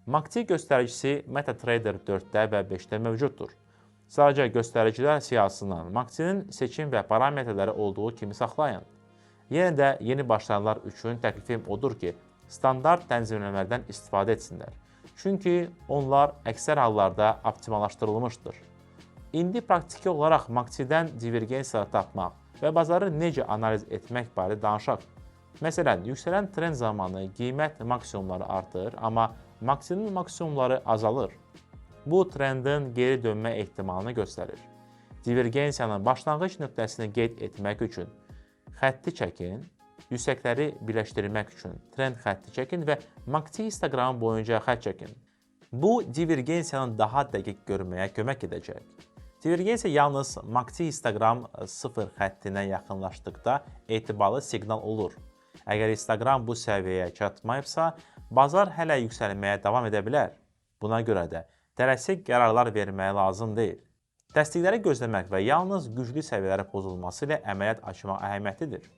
MACD göstəricisi MetaTrader 4-də və 5-də mövcuddur. Sadəcə göstəricilər siyahısından MACD-nin seçim və parametrləri olduğu kimi saxlayın. Yenə də yeni başlayanlar üçün təklifim odur ki, standart tənzimləmələrdən istifadə etsinlər. Çünki onlar əksər hallarda optimallaşdırılmışdır. İndi praktiki olaraq MACD-dən divergensiyalar tapmaq və bazarı necə analiz etmək barədə danışaq. Məsələn, yüksələn trend zamanı qiymət maksimumları artır, amma MACD-nin maksimumları azalır. Bu trendin geri dönmə ehtimalını göstərir. Divergensiyanın başlanğıc nöqtəsini qeyd etmək üçün xətti çəkin, yüksəkləri birləşdirmək üçün trend xətti çəkin və MACD histoqramı boyunca xətt çəkin. Bu, divergensiyanı daha dəqiq görməyə kömək edəcək. Divergensiya yalnız MACD histoqram 0 xəttinə yaxınlaşdıqda etibarlı siqnal olur. Əgər histoqram bu səviyyəyə çatmayıbsa, bazar hələ yüksəlməyə davam edə bilər. Buna görə də tələsik qərarlar verməyə lazım deyil. Təsdiqləri gözləmək və yalnız güclü səviyyələrə pozulması ilə əməliyyat açmaq əhəmiyyətlidir.